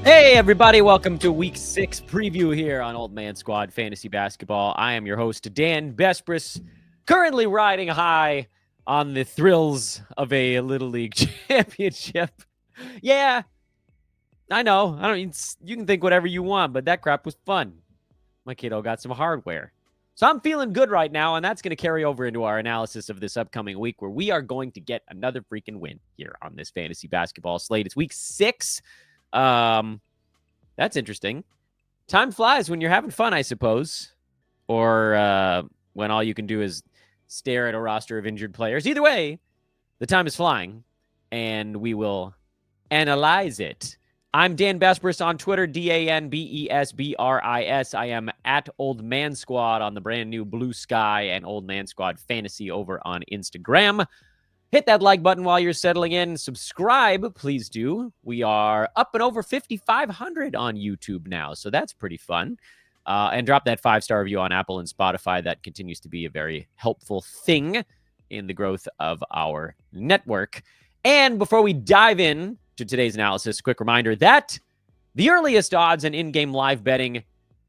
Hey, everybody. Welcome to Week 6 preview here on Old Man Squad Fantasy Basketball. I am your host, Dan Bespris, currently riding high on the thrills of a Little League championship. Yeah, I know. You can think whatever you want, but that crap was fun. My kiddo got some hardware. So I'm feeling good right now, and that's going to carry over into our analysis of this upcoming week where we are going to get another freaking win here on this fantasy basketball slate. It's Week 6. That's interesting. Time flies when you're having fun, I suppose. Or when all you can do is stare at a roster of injured players. Either way, the time is flying, and we will analyze it. I'm Dan Bespris on Twitter, DanBesbris. I am at Old Man Squad on the brand new Blue Sky and Old Man Squad Fantasy over on Instagram. Hit that like button while you're settling in. Subscribe, please do. We are up and over 5,500 on YouTube now, so that's pretty fun. And drop that 5-star review on Apple and Spotify. That continues to be a very helpful thing in the growth of our network. And before we dive in to today's analysis, quick reminder that the earliest odds and in-game live betting,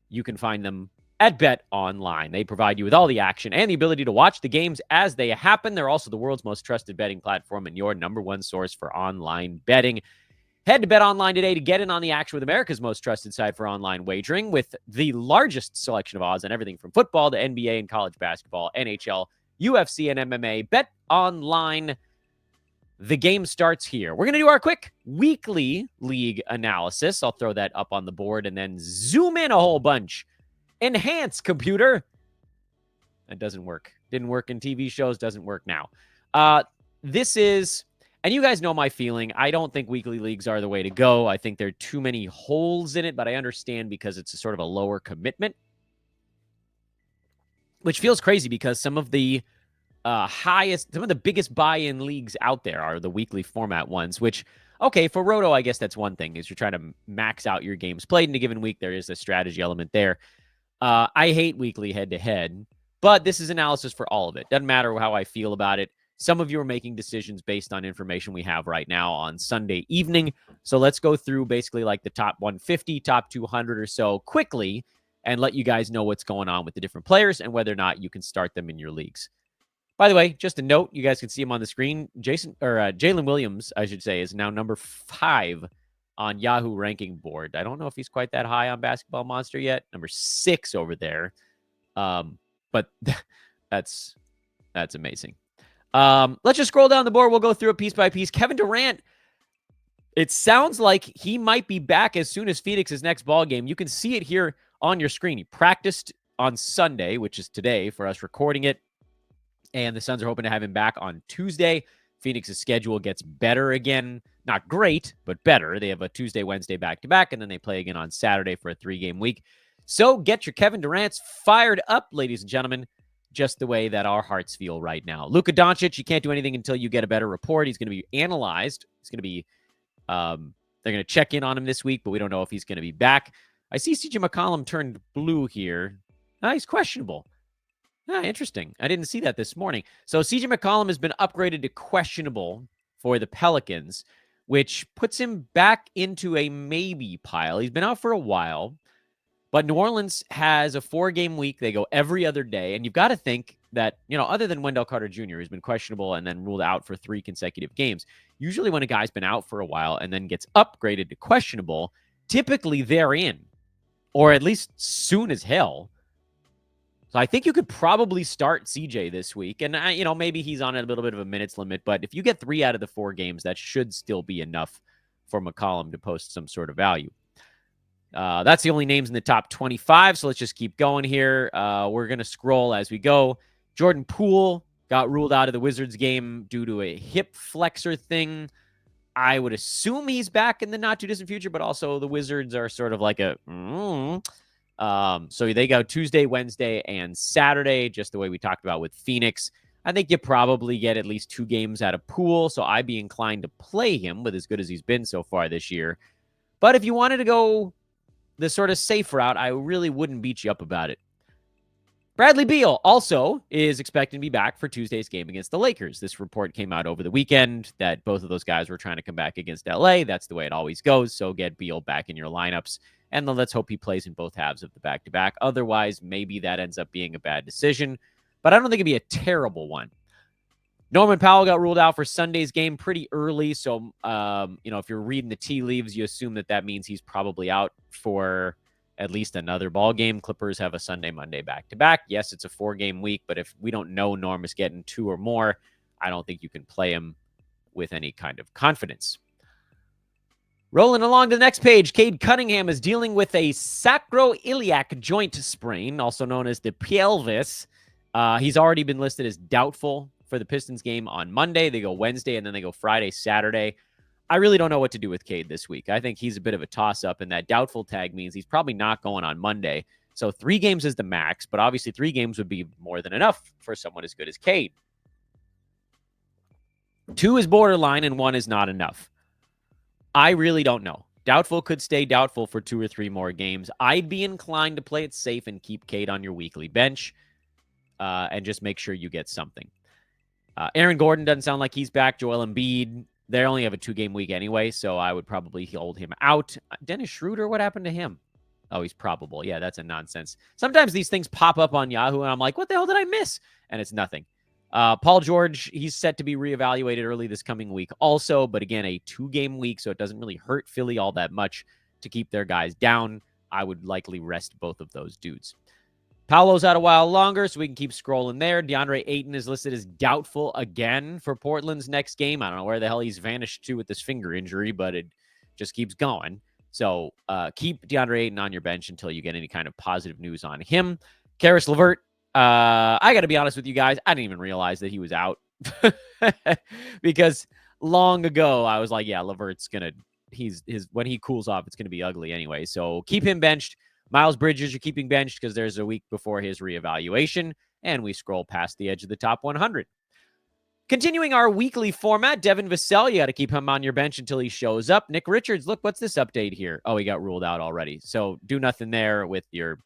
you can find them at Bet Online. They provide you with all the action and the ability to watch the games as they happen. They're also the world's most trusted betting platform and your number one source for online betting. Head to Bet Online today to get in on the action with America's most trusted site for online wagering, with the largest selection of odds on everything from football to NBA and college basketball, NHL, UFC, and MMA. Bet Online. The game starts here. We're going to do our quick weekly league analysis. I'll throw that up on the board and then zoom in a whole bunch. Enhance, computer. That doesn't work. Didn't work in TV shows, doesn't work now. This is, and you guys know my feeling, I don't think weekly leagues are the way to go. I think there are too many holes in it, but I understand because it's a sort of a lower commitment, which feels crazy because some of the biggest buy-in leagues out there are the weekly format ones, which, okay, for Roto, I guess that's one thing, is you're trying to max out your games played in a given week. There is a strategy element there. I hate weekly head-to-head, but this is analysis for all of it. Doesn't matter how I feel about it. Some of you are making decisions based on information we have right now on Sunday evening. So let's go through basically like the top 150, top 200 or so quickly and let you guys know what's going on with the different players and whether or not you can start them in your leagues. By the way, just a note, you guys can see him on the screen. Jalen Williams, I should say, is now number 5 on Yahoo ranking board. I don't know if he's quite that high on Basketball Monster yet. Number 6 over there. But that's amazing. Let's just scroll down the board. We'll go through it piece by piece. Kevin Durant, it sounds like he might be back as soon as Phoenix's next ball game. You can see it here on your screen. He practiced on Sunday, which is today for us recording it. And the Suns are hoping to have him back on Tuesday. Phoenix's schedule gets better again. Not great, but better. They have a Tuesday, Wednesday back-to-back, and then they play again on Saturday for a 3-game week. So get your Kevin Durant's fired up, ladies and gentlemen, just the way that our hearts feel right now. Luka Doncic, you can't do anything until you get a better report. He's going to be analyzed. He's going to be, they're going to check in on him this week, but we don't know if he's going to be back. I see CJ McCollum turned blue here. He's questionable. Interesting. I didn't see that this morning. So CJ McCollum has been upgraded to questionable for the Pelicans, which puts him back into a maybe pile. He's been out for a while, but New Orleans has a 4-game week. They go every other day, and you've got to think that, other than Wendell Carter Jr., who's been questionable and then ruled out for 3 consecutive games, usually when a guy's been out for a while and then gets upgraded to questionable, typically they're in, or at least soon as hell. So I think you could probably start CJ this week. And, maybe he's on a little bit of a minutes limit. But if you get 3 out of the 4 games, that should still be enough for McCollum to post some sort of value. That's the only names in the top 25. So let's just keep going here. We're going to scroll as we go. Jordan Poole got ruled out of the Wizards game due to a hip flexor thing. I would assume he's back in the not-too-distant future. But also the Wizards are sort of like a... So they go Tuesday, Wednesday, and Saturday, just the way we talked about with Phoenix. I think you probably get at least 2 games out of Poole, so I'd be inclined to play him with as good as he's been so far this year. But if you wanted to go the sort of safe route, I really wouldn't beat you up about it. Bradley Beal also is expected to be back for Tuesday's game against the Lakers. This report came out over the weekend that both of those guys were trying to come back against LA. That's the way it always goes. So get Beal back in your lineups, and then let's hope he plays in both halves of the back-to-back. Otherwise, maybe that ends up being a bad decision, but I don't think it'd be a terrible one. Norman Powell got ruled out for Sunday's game pretty early. So, if you're reading the tea leaves, you assume that means he's probably out for at least another ball game. Clippers have a Sunday, Monday back-to-back. Yes, it's a 4-game week, but if we don't know Norm is getting 2 or more, I don't think you can play him with any kind of confidence. Rolling along to the next page, Cade Cunningham is dealing with a sacroiliac joint sprain, also known as the pelvis. He's already been listed as doubtful for the Pistons game on Monday. They go Wednesday, and then they go Friday, Saturday. I really don't know what to do with Cade this week. I think he's a bit of a toss-up, and that doubtful tag means he's probably not going on Monday. So 3 games is the max, but obviously 3 games would be more than enough for someone as good as Cade. 2 is borderline, and 1 is not enough. I really don't know. Doubtful could stay doubtful for 2 or 3 more games. I'd be inclined to play it safe and keep Cade on your weekly bench and just make sure you get something. Aaron Gordon doesn't sound like he's back. Joel Embiid, they only have a 2-game week anyway, so I would probably hold him out. Dennis Schroeder, what happened to him? Oh, he's probable. Yeah, that's a nonsense. Sometimes these things pop up on Yahoo, and I'm like, what the hell did I miss? And it's nothing. Paul George, he's set to be reevaluated early this coming week also, but again, a 2-game week, so it doesn't really hurt Philly all that much to keep their guys down. I would likely rest both of those dudes. Paolo's out a while longer, so we can keep scrolling there. DeAndre Ayton is listed as doubtful again for Portland's next game. I don't know where the hell he's vanished to with this finger injury, but it just keeps going. So keep DeAndre Ayton on your bench until you get any kind of positive news on him. Karis LeVert, I got to be honest with you guys, I didn't even realize that he was out because long ago I was like, yeah, LeVert's gonna when he cools off, it's gonna be ugly anyway. So keep him benched. Miles Bridges, you're keeping benched because there's a week before his reevaluation, and we scroll past the edge of the top 100. Continuing our weekly format, Devin Vassell, you got to keep him on your bench until he shows up. Nick Richards, look, what's this update here? Oh, he got ruled out already. So do nothing there with your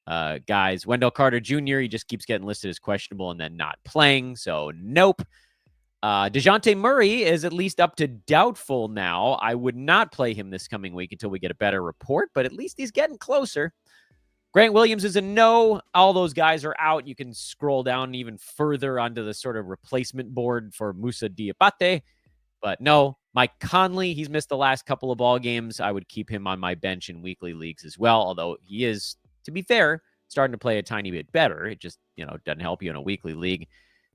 guys. Wendell Carter Jr., he just keeps getting listed as questionable and then not playing, so nope. DeJounte Murray is at least up to doubtful now. I would not play him this coming week until we get a better report, but at least he's getting closer. Grant Williams is a no. All those guys are out. You can scroll down even further onto the sort of replacement board for Moussa Diabate, but no. Mike Conley, he's missed the last couple of ball games. I would keep him on my bench in weekly leagues as well, although he is, to be fair, starting to play a tiny bit better. It just, doesn't help you in a weekly league.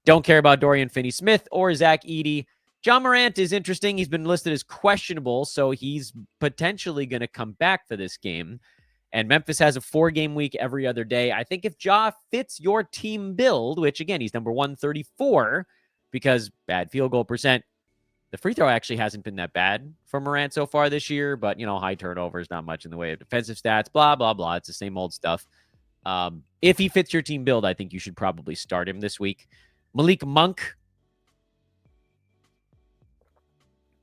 Don't care about Dorian Finney-Smith or Zach Edey. John Morant is interesting. He's been listed as questionable, so he's potentially going to come back for this game. And Memphis has a 4-game week every other day. I think if Ja fits your team build, which, again, he's number 134 because bad field goal percent, the free throw actually hasn't been that bad for Morant so far this year, but, high turnovers, not much in the way of defensive stats, blah, blah, blah. It's the same old stuff. If he fits your team build, I think you should probably start him this week. Malik Monk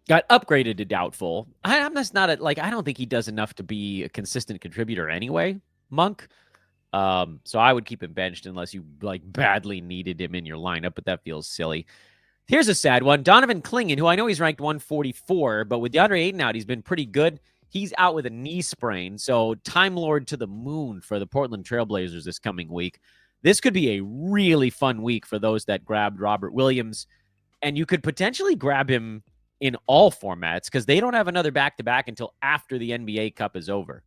got upgraded to doubtful. I don't think he does enough to be a consistent contributor anyway, Monk. So I would keep him benched unless you badly needed him in your lineup, but that feels silly. Here's a sad one. Donovan Clingan, who I know he's ranked 144, but with DeAndre Ayton out, he's been pretty good. He's out with a knee sprain, so Time Lord to the moon for the Portland Trailblazers this coming week. This could be a really fun week for those that grabbed Robert Williams, and you could potentially grab him in all formats because they don't have another back-to-back until after the NBA Cup is over.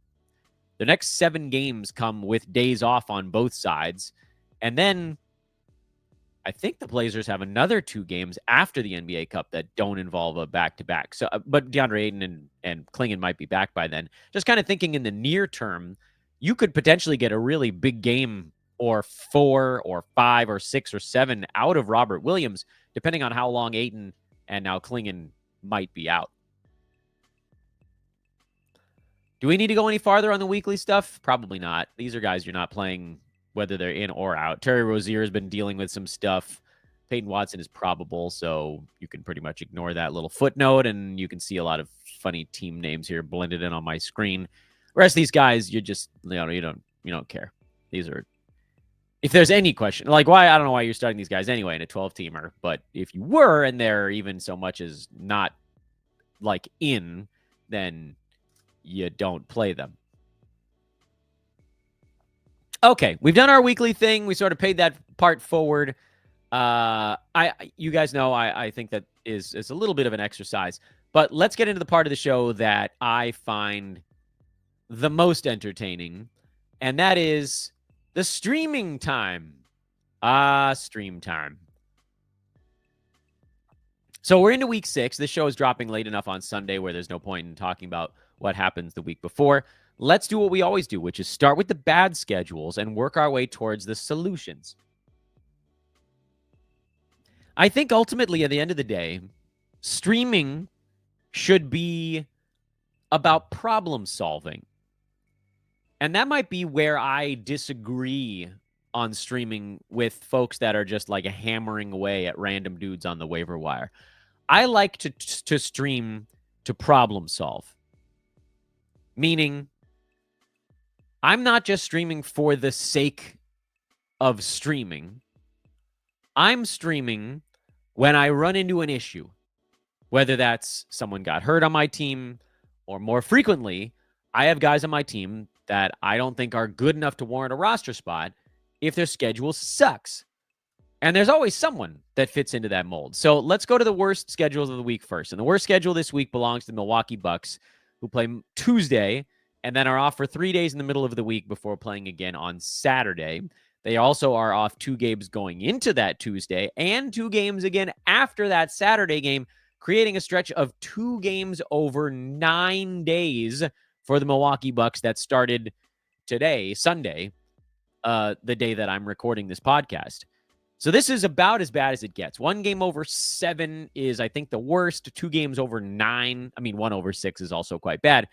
The next 7 games come with days off on both sides, and then I think the Blazers have another 2 games after the NBA Cup that don't involve a back-to-back. So, but DeAndre Ayton and Clingan might be back by then. Just kind of thinking in the near term, you could potentially get a really big game or 4 or 5 or 6 or 7 out of Robert Williams, depending on how long Ayton and now Clingan might be out. Do we need to go any farther on the weekly stuff? Probably not. These are guys you're not playing whether they're in or out. Terry Rozier has been dealing with some stuff. Peyton Watson is probable, so you can pretty much ignore that little footnote, and you can see a lot of funny team names here blended in on my screen. The rest of these guys, you just, you don't care. These are If there's any question, like why, I don't know why you're starting these guys anyway in a 12-teamer, but if you were and they're even so much as not like in, then you don't play them. Okay, we've done our weekly thing. We sort of paid that part forward. You guys know I think that is a little bit of an exercise, but let's get into the part of the show that I find the most entertaining, and that is the streaming time. Stream time. So we're into week 6. This show is dropping late enough on Sunday where there's no point in talking about what happens the week before. Let's do what we always do, which is start with the bad schedules and work our way towards the solutions. I think ultimately, at the end of the day, streaming should be about problem solving. And that might be where I disagree on streaming with folks that are just like hammering away at random dudes on the waiver wire. I like to stream to problem solve. Meaning, I'm not just streaming for the sake of streaming. I'm streaming when I run into an issue, whether that's someone got hurt on my team, or more frequently, I have guys on my team that I don't think are good enough to warrant a roster spot if their schedule sucks. And there's always someone that fits into that mold. So let's go to the worst schedules of the week first. And the worst schedule this week belongs to the Milwaukee Bucks, who play Tuesday and then are off for 3 days in the middle of the week before playing again on Saturday. They also are off 2 games going into that Tuesday and 2 games again after that Saturday game, creating a stretch of 2 games over 9 days for the Milwaukee Bucks that started today, Sunday, the day that I'm recording this podcast. So this is about as bad as it gets. 1 game over 7 is, I think, the worst. 2 games over 9. I mean, 1 over 6 is also quite bad.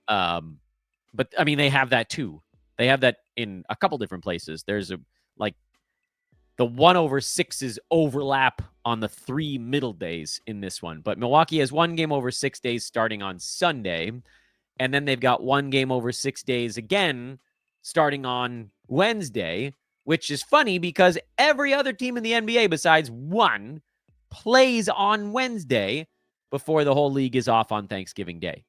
But, I mean, they have that too. They have that in a couple different places. There's the 1 over 6s overlap on the 3 middle days in this one. But Milwaukee has 1 game over 6 days starting on Sunday. And then they've got 1 game over 6 days again starting on Wednesday, which is funny because every other team in the NBA besides one plays on Wednesday before the whole league is off on Thanksgiving Day.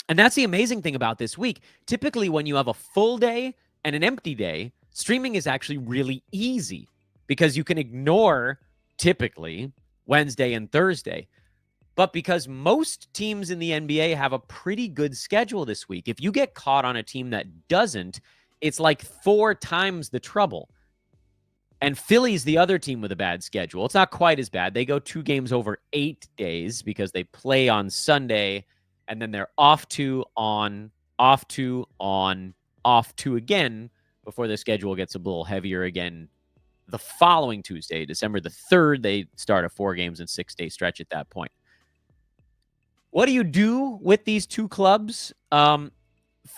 And that's the amazing thing about this week. Typically, when you have a full day and an empty day, streaming is actually really easy because you can ignore, typically, Wednesday and Thursday. But because most teams in the NBA have a pretty good schedule this week, if you get caught on a team that doesn't, it's like 4 times the trouble. And Philly's the other team with a bad schedule. It's not quite as bad. They go 2 games over 8 days because they play on Sunday, and then they're off to, on, off to, on, off to again before the schedule gets a little heavier again. The following Tuesday, December the 3rd, they start a 4 games and 6 day stretch at that point. What do you do with these 2 clubs?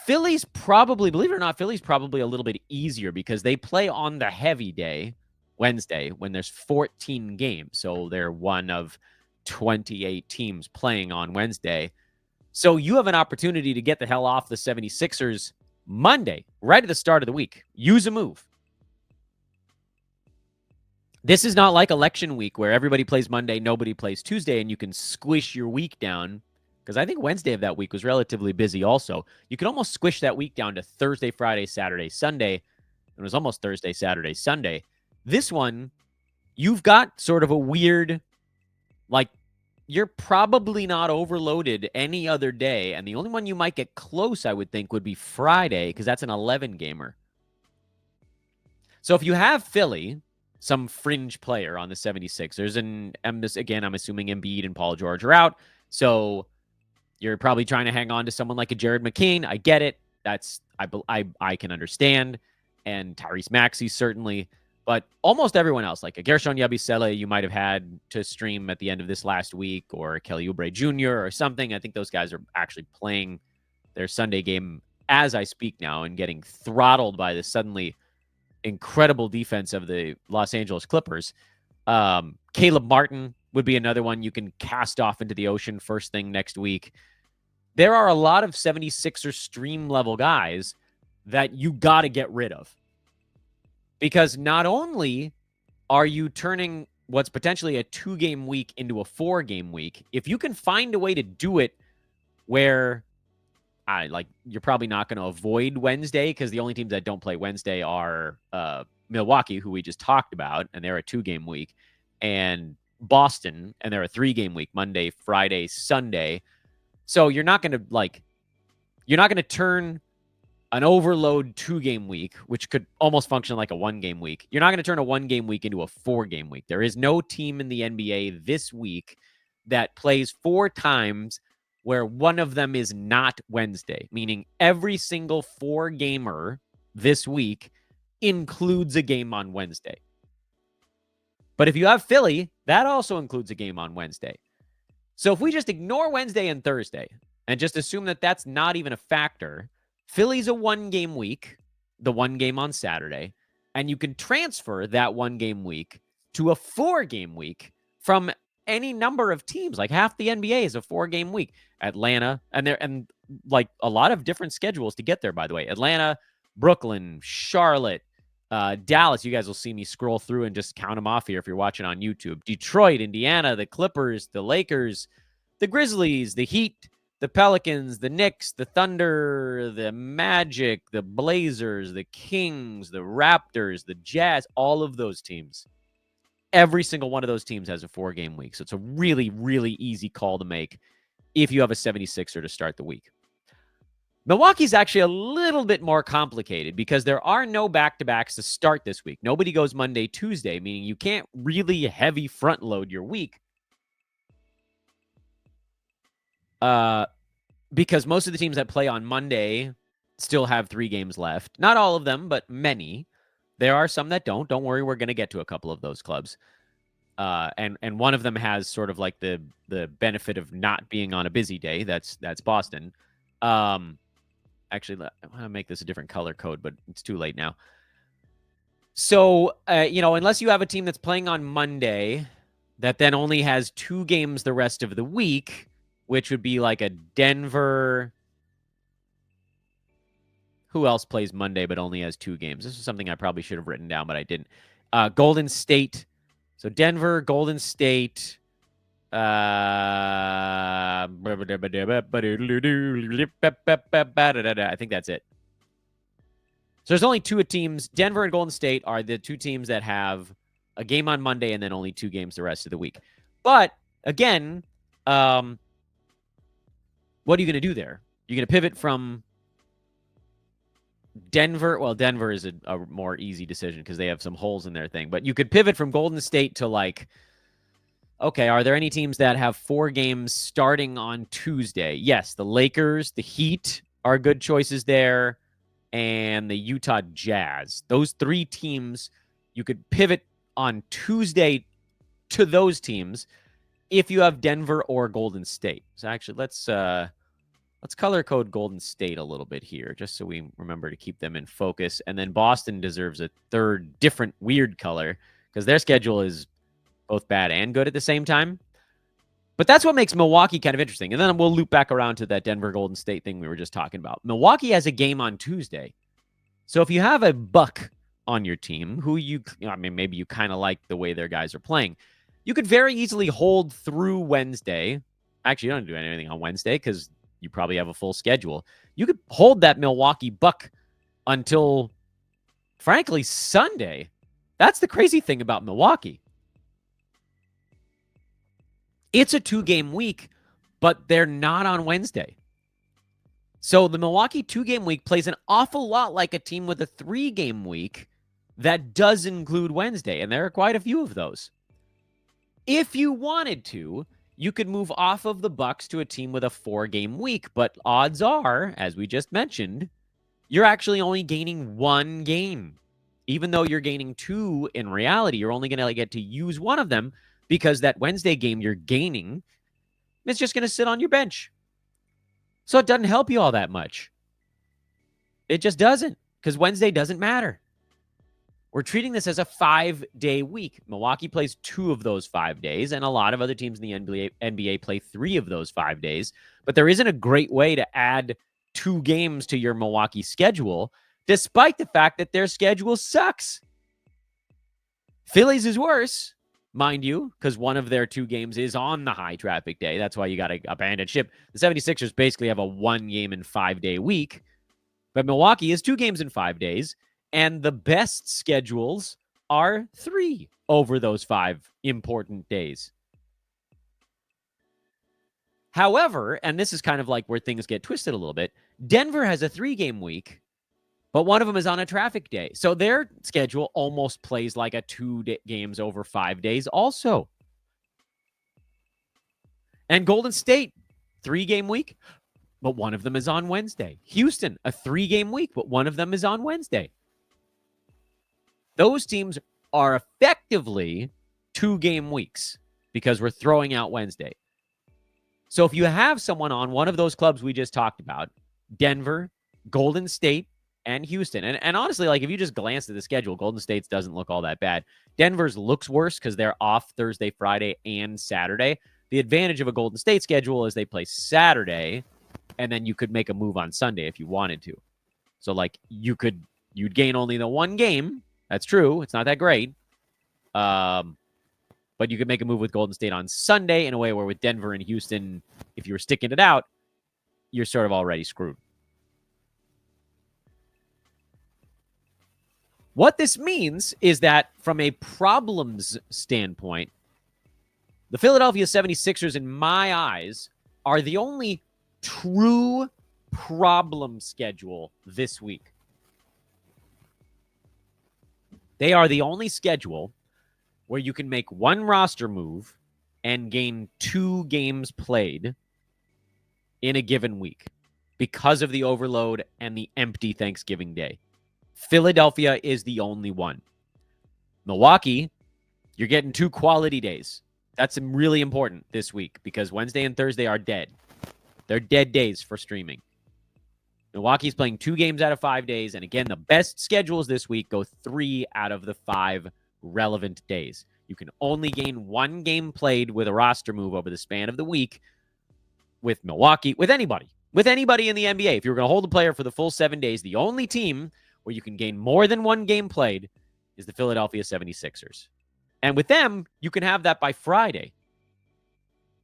Philly's probably, believe it or not, Philly's probably a little bit easier because they play on the heavy day, Wednesday, when there's 14 games. So they're one of 28 teams playing on Wednesday. So you have an opportunity to get the hell off the 76ers Monday, right at the start of the week. Use a move. This is not like election week where everybody plays Monday, nobody plays Tuesday, and you can squish your week down. Because I think Wednesday of that week was relatively busy also. You could almost squish that week down to Thursday, Friday, Saturday, Sunday. It was almost Thursday, Saturday, Sunday. This one, you've got sort of a weird, like, you're probably not overloaded any other day. And the only one you might get close, I would think, would be Friday, because that's an 11-gamer. So if you have Philly, some fringe player on the 76ers, and I'm assuming Embiid and Paul George are out. So you're probably trying to hang on to someone like a Jared McCain. I get it. That's I can understand. And Tyrese Maxey, certainly. But almost everyone else, like a Gershon Yabusele, you might have had to stream at the end of this last week, or Kelly Oubre Jr. or something. I think those guys are actually playing their Sunday game as I speak now and getting throttled by the suddenly incredible defense of the Los Angeles Clippers. Caleb Martin would be another one you can cast off into the ocean first thing next week. There are a lot of 76er stream level guys that you got to get rid of. Because not only are you turning what's potentially a 2-game week into a 4-game week, if you can find a way to do it where you're probably not going to avoid Wednesday, because the only teams that don't play Wednesday are Milwaukee, who we just talked about, and they're a 2-game week, and Boston, and they're a 3-game week, Monday, Friday, Sunday. So you're not going to turn an overload 2-game week, which could almost function like a 1-game week. You're not going to turn a 1-game week into a 4-game week. There is no team in the NBA this week that plays 4 times where one of them is not Wednesday, meaning every single 4-gamer this week includes a game on Wednesday. But if you have Philly, that also includes a game on Wednesday. So if we just ignore Wednesday and Thursday and just assume that that's not even a factor, Philly's a 1-game week, the 1 game on Saturday, and you can transfer that 1-game week to a 4-game week from any number of teams. Like half the NBA is a 4-game week. Atlanta, and like a lot of different schedules to get there, by the way. Atlanta, Brooklyn, Charlotte, Dallas. You guys will see me scroll through and just count them off here if you're watching on YouTube. Detroit, Indiana, the Clippers, the Lakers, the Grizzlies, the Heat, the Pelicans, the Knicks, the Thunder, the Magic, the Blazers, the Kings, the Raptors, the Jazz, all of those teams. Every single one of those teams has a 4-game week. So it's a really, really easy call to make if you have a 76er to start the week. Milwaukee's actually a little bit more complicated because there are no back-to-backs to start this week. Nobody goes Monday, Tuesday, meaning you can't really heavy front load your week. Because most of the teams that play on Monday still have 3 games left. Not all of them, but many. There are some that don't. Don't worry, we're going to get to a couple of those clubs. And one of them has sort of like the benefit of not being on a busy day. That's Boston. Actually, I want to make this a different color code, but it's too late now. So, unless you have a team that's playing on Monday that then only has 2 games the rest of the week, which would be like a Denver. Who else plays Monday but only has 2 games? This is something I probably should have written down, but I didn't. Golden State. So Denver, Golden State. I think that's it. So there's only 2 teams. Denver and Golden State are the 2 teams that have a game on Monday and then only 2 games the rest of the week. But again, what are you going to do there? You're going to pivot from Denver. Well, Denver is a more easy decision because they have some holes in their thing. But you could pivot from Golden State to okay, are there any teams that have 4 games starting on Tuesday? Yes, the Lakers, the Heat are good choices there, and the Utah Jazz. Those 3 teams, you could pivot on Tuesday to those teams if you have Denver or Golden State. So actually, let's color code Golden State a little bit here, just so we remember to keep them in focus. And then Boston deserves a third different weird color because their schedule is both bad and good at the same time. But that's what makes Milwaukee kind of interesting. And then we'll loop back around to that Denver Golden State thing we were just talking about. Milwaukee has a game on Tuesday. So if you have a Buck on your team who maybe you kind of like the way their guys are playing, you could very easily hold through Wednesday. Actually, you don't do anything on Wednesday because you probably have a full schedule. You could hold that Milwaukee Buck until, frankly, Sunday. That's the crazy thing about Milwaukee. It's a 2-game week, but they're not on Wednesday. So the Milwaukee 2-game week plays an awful lot like a team with a 3-game week that does include Wednesday, and there are quite a few of those. If you wanted to, you could move off of the Bucks to a team with a 4-game week, but odds are, as we just mentioned, you're actually only gaining 1 game. Even though you're gaining 2 in reality, you're only going to get to use 1 of them because that Wednesday game you're gaining is just going to sit on your bench. So it doesn't help you all that much. It just doesn't, because Wednesday doesn't matter. We're treating this as a 5-day week. Milwaukee plays 2 of those 5 days, and a lot of other teams in the NBA play 3 of those 5 days. But there isn't a great way to add 2 games to your Milwaukee schedule, despite the fact that their schedule sucks. Phillies is worse, mind you, because one of their 2 games is on the high traffic day. That's why you got to abandon ship. The 76ers basically have a 1 game in 5-day week, but Milwaukee is 2 games in 5 days, and the best schedules are 3 over those 5 important days. However, and this is kind of like where things get twisted a little bit, Denver has a 3-game week, but one of them is on a traffic day. So their schedule almost plays like a 2 games over 5 days also. And Golden State, 3-game week, but one of them is on Wednesday. Houston, a 3-game week, but one of them is on Wednesday. Those teams are effectively 2-game weeks because we're throwing out Wednesday. So if you have someone on one of those clubs we just talked about, Denver, Golden State, and Houston, and honestly, like if you just glance at the schedule, Golden State's doesn't look all that bad. Denver's looks worse because they're off Thursday, Friday, and Saturday. The advantage of a Golden State schedule is they play Saturday, and then you could make a move on Sunday if you wanted to. So like you'd gain only the 1 game. That's true. It's not that great. But you could make a move with Golden State on Sunday in a way where with Denver and Houston, if you were sticking it out, you're sort of already screwed. What this means is that from a problems standpoint, the Philadelphia 76ers, in my eyes, are the only true problem schedule this week. They are the only schedule where you can make 1 roster move and gain 2 games played in a given week because of the overload and the empty Thanksgiving day. Philadelphia is the only one. Milwaukee, you're getting 2 quality days. That's really important this week because Wednesday and Thursday are dead. They're dead days for streaming. Milwaukee's playing 2 games out of 5 days. And again, the best schedules this week go 3 out of the 5 relevant days. You can only gain 1 game played with a roster move over the span of the week with Milwaukee, with anybody in the NBA. If you're going to hold a player for the full 7 days, the only team where you can gain more than 1 game played is the Philadelphia 76ers. And with them, you can have that by Friday,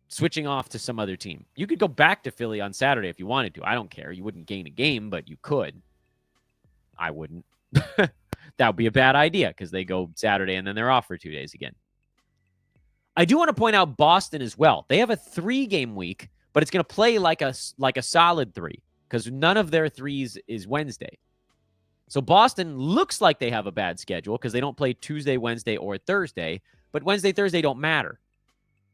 switching off to some other team. You could go back to Philly on Saturday if you wanted to. I don't care. You wouldn't gain a game, but you could. I wouldn't. That would be a bad idea because they go Saturday and then they're off for 2 days again. I do want to point out Boston as well. They have a 3-game week, but it's going to play like a solid 3 because none of their 3s is Wednesday. So Boston looks like they have a bad schedule because they don't play Tuesday, Wednesday, or Thursday, but Wednesday, Thursday don't matter.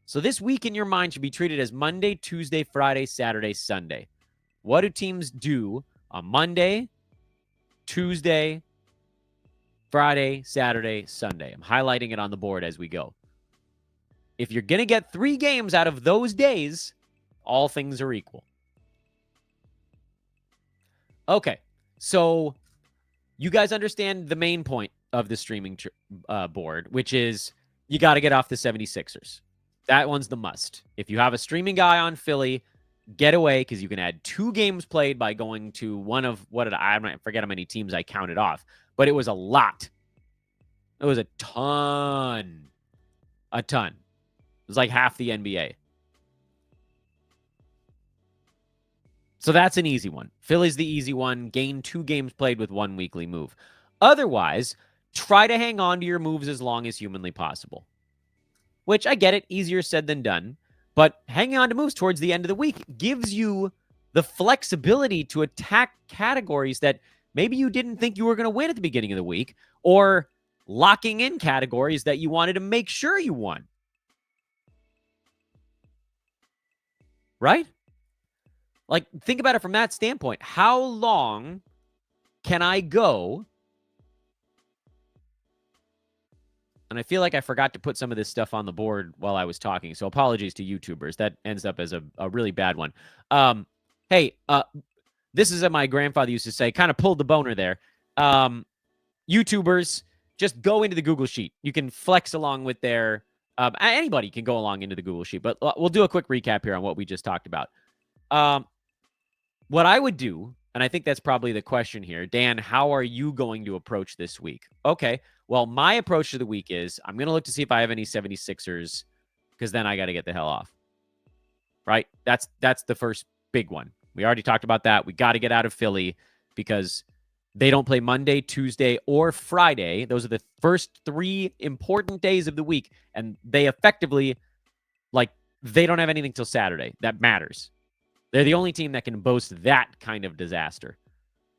So this week in your mind should be treated as Monday, Tuesday, Friday, Saturday, Sunday. What do teams do on Monday, Tuesday, Friday, Saturday, Sunday? I'm highlighting it on the board as we go. If you're going to get 3 games out of those days, all things are equal. Okay, so you guys understand the main point of the streaming board, which is you got to get off the 76ers. That one's the must. If you have a streaming guy on Philly, get away because you can add 2 games played by going to one of, I forget how many teams I counted off, but it was a lot. It was a ton. A ton. It was like half the NBA. So that's an easy one. Philly's the easy one. Gain 2 games played with 1 weekly move. Otherwise, try to hang on to your moves as long as humanly possible. Which, I get it, easier said than done. But hanging on to moves towards the end of the week gives you the flexibility to attack categories that maybe you didn't think you were going to win at the beginning of the week, or locking in categories that you wanted to make sure you won. Right? Like, think about it from that standpoint. How long can I go? And I feel like I forgot to put some of this stuff on the board while I was talking. So apologies to YouTubers. That ends up as a really bad one. Hey, this is what my grandfather used to say, kind of pulled the boner there. YouTubers, just go into the Google Sheet. You can flex along with their... anybody can go along into the Google Sheet. But we'll do a quick recap here on what we just talked about. What I would do And I think that's probably the question here. Dan, how are you going to approach this week? Okay. Well, my approach to the week is I'm going to look to see if I have any 76ers because then I got to get the hell off. Right? That's the first big one. We already talked about that. We got to get out of Philly because they don't play Monday, Tuesday, or Friday. Those are the first 3 important days of the week. And they effectively, they don't have anything till Saturday. That matters. They're the only team that can boast that kind of disaster.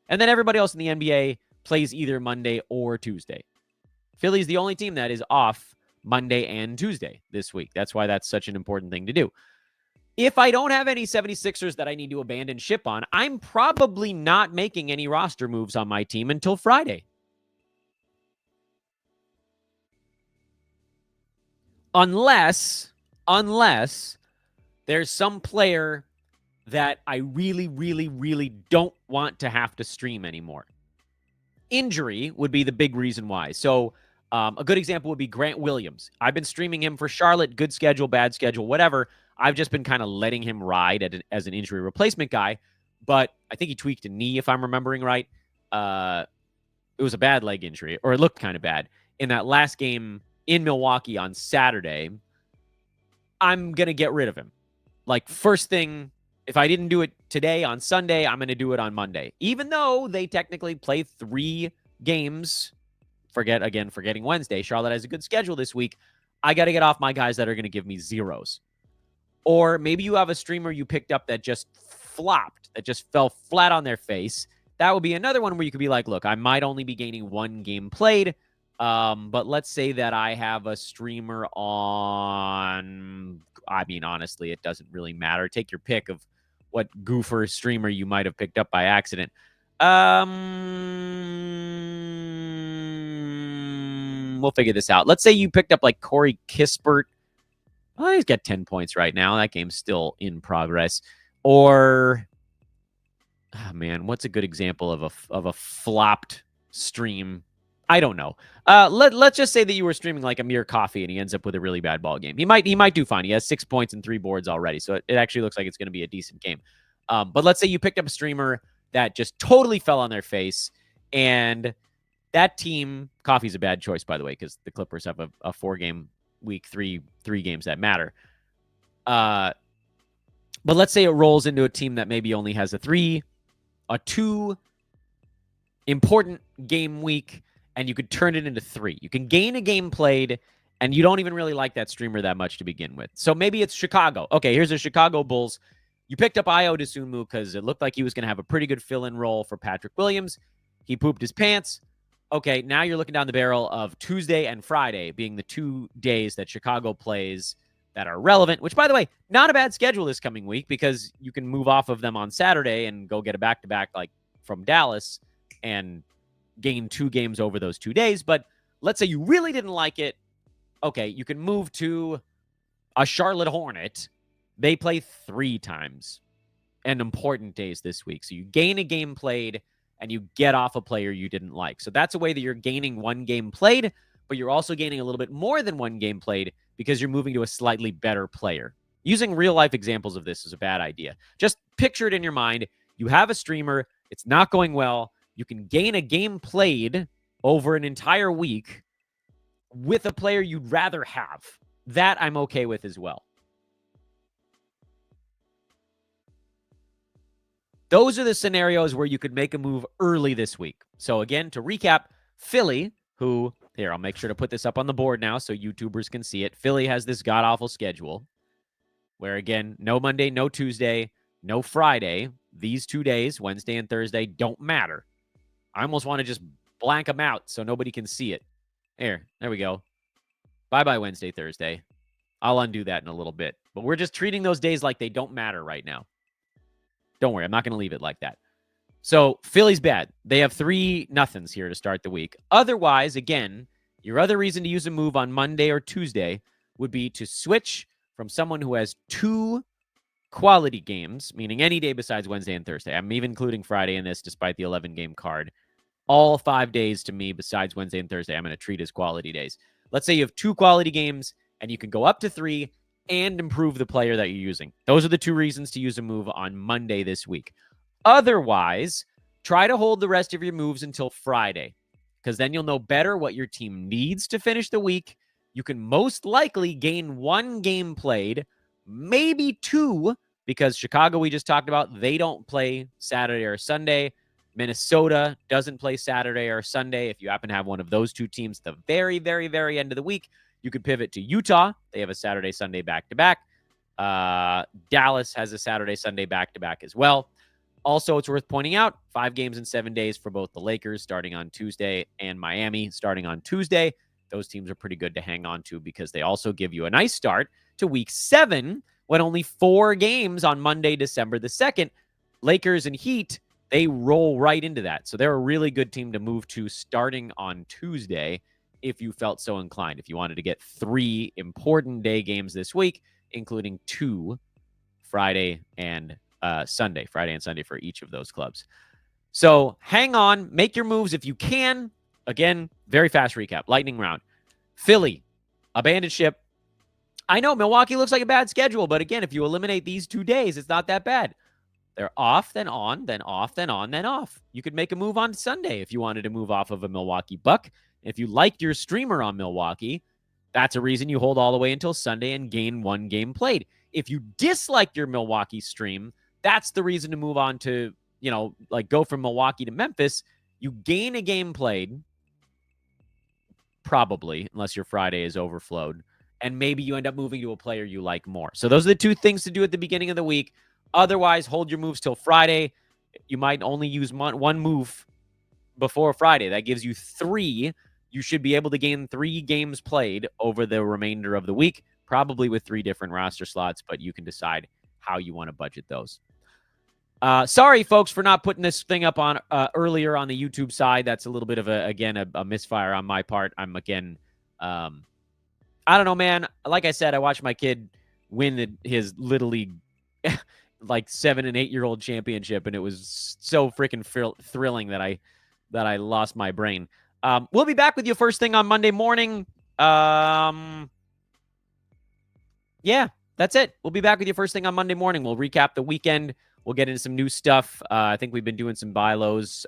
And then everybody else in the NBA plays either Monday or Tuesday. Philly's the only team that is off Monday and Tuesday this week. That's why that's such an important thing to do. If I don't have any 76ers that I need to abandon ship on, I'm probably not making any roster moves on my team until Friday. Unless there's some player that I really, really, really don't want to have to stream anymore. Injury would be the big reason why. So a good example would be Grant Williams. I've been streaming him for Charlotte, good schedule, bad schedule, whatever. I've just been kind of letting him ride as an injury replacement guy. But I think he tweaked a knee, if I'm remembering right. It was a bad leg injury, or it looked kind of bad. In that last game in Milwaukee on Saturday, I'm going to get rid of him. First thing, if I didn't do it today on Sunday, I'm going to do it on Monday. Even though they technically play 3 games, forgetting Wednesday. Charlotte has a good schedule this week. I got to get off my guys that are going to give me zeros. Or maybe you have a streamer you picked up that just flopped, that just fell flat on their face. That would be another one where you could be like, look, I might only be gaining 1 game played. But let's say that I have a streamer on, honestly, it doesn't really matter. Take your pick of what goofer streamer you might have picked up by accident. We'll figure this out. Let's say you picked up Corey Kispert. Oh, he's got 10 points right now. That game's still in progress. Or, what's a good example of a flopped stream? I don't know. Let's just say that you were streaming Amir Coffee and he ends up with a really bad ball game. He might do fine. He has 6 points and 3 boards already, so it actually looks like it's going to be a decent game. But let's say you picked up a streamer that just totally fell on their face, and that team, Coffee's a bad choice, by the way, because the Clippers have a 4-game week, three games that matter. But let's say it rolls into a team that maybe only has a 2 important game week, and you could turn it into 3. You can gain a game played, and you don't even really like that streamer that much to begin with. So maybe it's Chicago. Okay, here's the Chicago Bulls. You picked up Ayo Dosunmu because it looked like he was going to have a pretty good fill-in role for Patrick Williams. He pooped his pants. Okay, now you're looking down the barrel of Tuesday and Friday being the 2 days that Chicago plays that are relevant, which, by the way, not a bad schedule this coming week because you can move off of them on Saturday and go get a back-to-back from Dallas and gain 2 games over those 2 days. But let's say you really didn't like it. Okay, you can move to a Charlotte Hornet. They play 3 times and important days this week. So you gain a game played and you get off a player you didn't like. So that's a way that you're gaining 1 game played, but you're also gaining a little bit more than 1 game played because you're moving to a slightly better player. Using real-life examples of this is a bad idea. Just picture it in your mind. You have a streamer. It's not going well. You can gain a game played over an entire week with a player you'd rather have. That I'm okay with as well. Those are the scenarios where you could make a move early this week. So again, to recap, Philly, who, here, I'll make sure to put this up on the board now so YouTubers can see it. Philly has this god-awful schedule where, again, no Monday, no Tuesday, no Friday. These 2 days, Wednesday and Thursday, don't matter. I almost want to just blank them out so nobody can see it. There we go. Bye-bye Wednesday, Thursday. I'll undo that in a little bit. But we're just treating those days like they don't matter right now. Don't worry, I'm not going to leave it like that. So Philly's bad. They have 3-0 here to start the week. Otherwise, again, your other reason to use a move on Monday or Tuesday would be to switch from someone who has 2 quality games, meaning any day besides Wednesday and Thursday. I'm even including Friday in this despite the 11-game card. All 5 days to me besides Wednesday and Thursday, I'm going to treat as quality days. Let's say you have 2 quality games and you can go up to 3 and improve the player that you're using. Those are the 2 reasons to use a move on Monday this week. Otherwise, try to hold the rest of your moves until Friday, because then you'll know better what your team needs to finish the week. You can most likely gain 1 game played, maybe 2, because Chicago, we just talked about, they don't play Saturday or Sunday. Minnesota doesn't play Saturday or Sunday. If you happen to have one of those 2 teams at the very, very, very end of the week, you could pivot to Utah. They have a Saturday, Sunday back-to-back. Dallas has a Saturday, Sunday back-to-back as well. Also, it's worth pointing out 5 games in 7 days for both the Lakers starting on Tuesday and Miami starting on Tuesday. Those teams are pretty good to hang on to because they also give you a nice start to week 7 when only 4 games on Monday, December the 2nd. Lakers and Heat, they roll right into that. So they're a really good team to move to starting on Tuesday if you felt so inclined. If you wanted to get 3 important day games this week, including 2 Friday and Sunday for each of those clubs. So hang on, make your moves if you can. Again, very fast recap. Lightning round. Philly, abandoned ship. I know Milwaukee looks like a bad schedule, but again, if you eliminate these 2 days, it's not that bad. They're off, then on, then off, then on, then off. You could make a move on Sunday if you wanted to move off of a Milwaukee Buck. If you liked your streamer on Milwaukee, that's a reason you hold all the way until Sunday and gain 1 game played. If you dislike your Milwaukee stream, that's the reason to move on to, go from Milwaukee to Memphis. You gain a game played, probably, unless your Friday is overflowed, and maybe you end up moving to a player you like more. So those are the 2 things to do at the beginning of the week. Otherwise, hold your moves till Friday. You might only use 1 move before Friday. That gives you 3. You should be able to gain 3 games played over the remainder of the week, probably with 3 different roster slots, but you can decide how you want to budget those. Sorry, folks, for not putting this thing up on earlier on the YouTube side. That's a little bit of a misfire on my part. I'm again, I don't know, man. Like I said, I watched my kid win his Little League like 7 and 8-year-old championship, and it was so freaking thrilling that I lost my brain. We'll be back with you first thing on Monday morning. Yeah, that's it. We'll be back with you first thing on Monday morning. We'll recap the weekend. We'll get into some new stuff. I think we've been doing some buy lows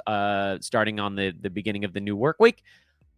starting on the beginning of the new work week.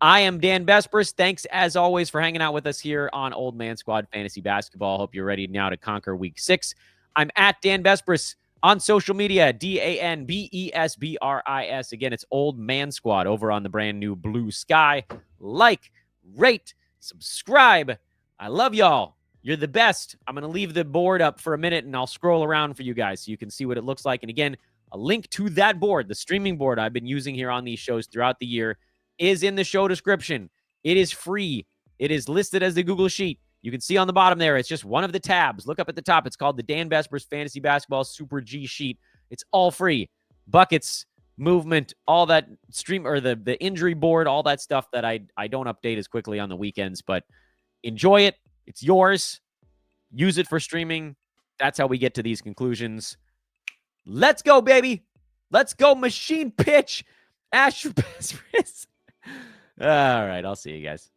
I am Dan Besbris. Thanks, as always, for hanging out with us here on Old Man Squad Fantasy Basketball. Hope you're ready now to conquer Week 6. I'm at Dan Besbris on social media, DanBesbris. Again, it's Old Man Squad over on the brand new Blue Sky. Like, rate, subscribe. I love y'all. You're the best. I'm going to leave the board up for a minute, and I'll scroll around for you guys so you can see what it looks like. And again, a link to that board, the streaming board I've been using here on these shows throughout the year, is in the show description. It is free. It is listed as the Google Sheet. You can see on the bottom there, it's just one of the tabs. Look up at the top. It's called the Dan Besbris Fantasy Basketball Super G Sheet. It's all free. Buckets, movement, all that stream, or the injury board, all that stuff that I don't update as quickly on the weekends, but enjoy it. It's yours. Use it for streaming. That's how we get to these conclusions. Let's go, baby. Let's go, machine pitch. Asher Besbris. All right, I'll see you guys.